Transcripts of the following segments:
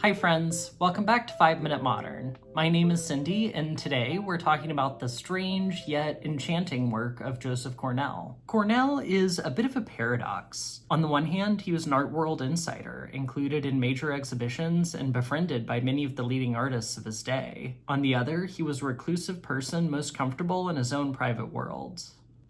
Hi friends, welcome back to 5 Minute Modern. My name is Cindy, and today we're talking about the strange yet enchanting work of Joseph Cornell. Cornell is a bit of a paradox. On the one hand, he was an art world insider, included in major exhibitions and befriended by many of the leading artists of his day. On the other, he was a reclusive person most comfortable in his own private world.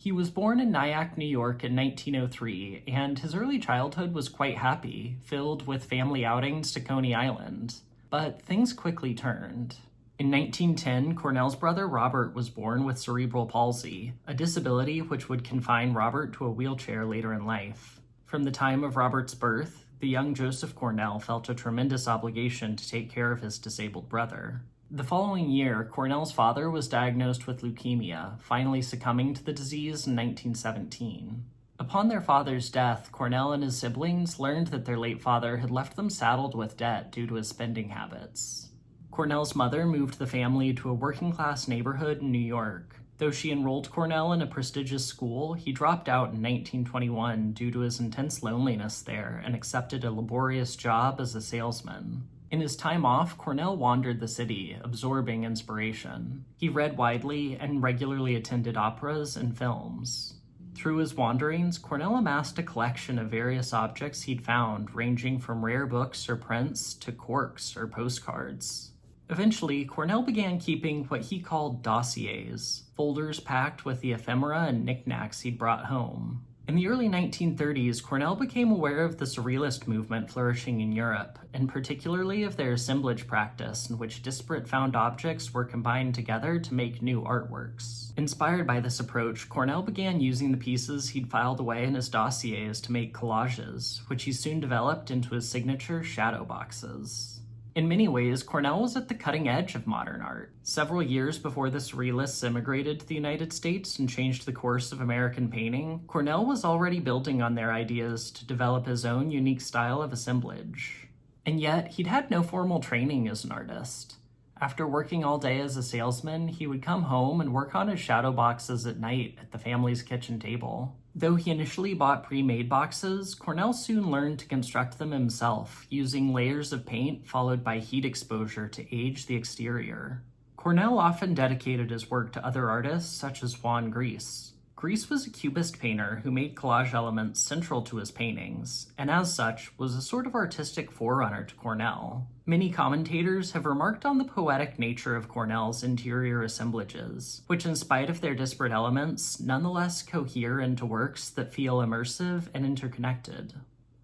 He was born in Nayyar, New York in 1903, and his early childhood was quite happy, filled with family outings to Coney Island. But things quickly turned. In 1910, Cornell's brother Robert was born with cerebral palsy, a disability which would confine Robert to a wheelchair later in life. From the time of Robert's birth, the young Joseph Cornell felt a tremendous obligation to take care of his disabled brother. The following year, Cornell's father was diagnosed with leukemia, finally succumbing to the disease in 1917. Upon their father's death, Cornell and his siblings learned that their late father had left them saddled with debt due to his spending habits. Cornell's mother moved the family to a working-class neighborhood in New York. Though she enrolled Cornell in a prestigious school, he dropped out in 1921 due to his intense loneliness there and accepted a laborious job as a salesman. In his time off, Cornell wandered the city, absorbing inspiration. He read widely and regularly attended operas and films. Through his wanderings, Cornell amassed a collection of various objects he'd found, ranging from rare books or prints to corks or postcards. Eventually, Cornell began keeping what he called dossiers, folders packed with the ephemera and knickknacks he'd brought home. In the early 1930s, Cornell became aware of the Surrealist movement flourishing in Europe, and particularly of their assemblage practice, in which disparate found objects were combined together to make new artworks. Inspired by this approach, Cornell began using the pieces he'd filed away in his dossiers to make collages, which he soon developed into his signature shadow boxes. In many ways, Cornell was at the cutting edge of modern art. Several years before the Surrealists immigrated to the United States and changed the course of American painting, Cornell was already building on their ideas to develop his own unique style of assemblage. And yet, he'd had no formal training as an artist. After working all day as a salesman, he would come home and work on his shadow boxes at night at the family's kitchen table. Though he initially bought pre-made boxes, Cornell soon learned to construct them himself, using layers of paint followed by heat exposure to age the exterior. Cornell often dedicated his work to other artists such as Juan Gris. Gris was a cubist painter who made collage elements central to his paintings, and as such was a sort of artistic forerunner to Cornell. Many commentators have remarked on the poetic nature of Cornell's interior assemblages, which in spite of their disparate elements, nonetheless cohere into works that feel immersive and interconnected.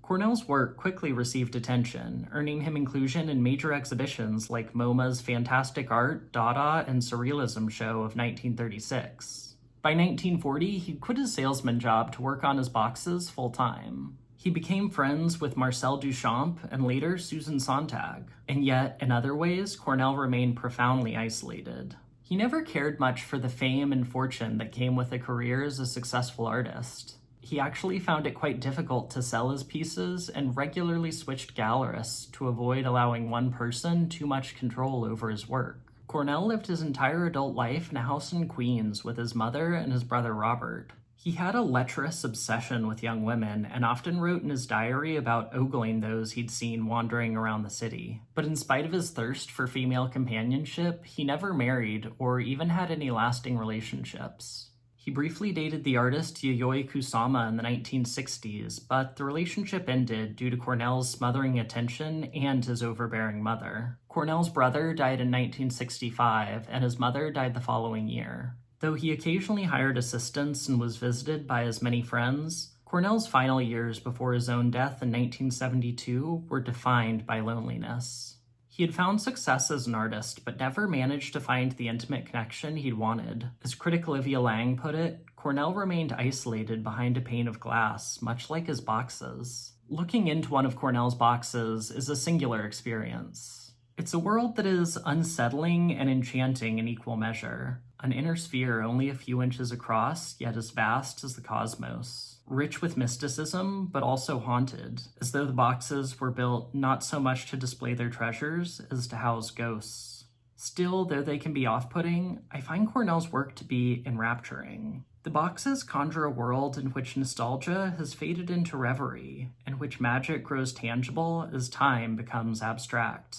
Cornell's work quickly received attention, earning him inclusion in major exhibitions like MoMA's Fantastic Art, Dada, and Surrealism show of 1936. By 1940, he'd quit his salesman job to work on his boxes full-time. He became friends with Marcel Duchamp and later Susan Sontag, and yet, in other ways, Cornell remained profoundly isolated. He never cared much for the fame and fortune that came with a career as a successful artist. He actually found it quite difficult to sell his pieces and regularly switched gallerists to avoid allowing one person too much control over his work. Cornell lived his entire adult life in a house in Queens with his mother and his brother Robert. He had a lecherous obsession with young women and often wrote in his diary about ogling those he'd seen wandering around the city. But in spite of his thirst for female companionship, he never married or even had any lasting relationships. He briefly dated the artist Yayoi Kusama in the 1960s, but the relationship ended due to Cornell's smothering attention and his overbearing mother. Cornell's brother died in 1965, and his mother died the following year. Though he occasionally hired assistants and was visited by his many friends, Cornell's final years before his own death in 1972 were defined by loneliness. He had found success as an artist, but never managed to find the intimate connection he'd wanted. As critic Olivia Laing put it, Cornell remained isolated behind a pane of glass, much like his boxes. Looking into one of Cornell's boxes is a singular experience. It's a world that is unsettling and enchanting in equal measure. An inner sphere only a few inches across, yet as vast as the cosmos. Rich with mysticism, but also haunted, as though the boxes were built not so much to display their treasures as to house ghosts. Still, though they can be off-putting, I find Cornell's work to be enrapturing. The boxes conjure a world in which nostalgia has faded into reverie, in which magic grows tangible as time becomes abstract,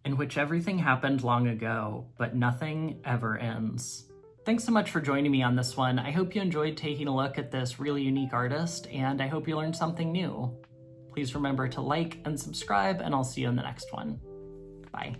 in which everything happened long ago, but nothing ever ends. Thanks so much for joining me on this one. I hope you enjoyed taking a look at this really unique artist, and I hope you learned something new. Please remember to like and subscribe, and I'll see you in the next one. Bye.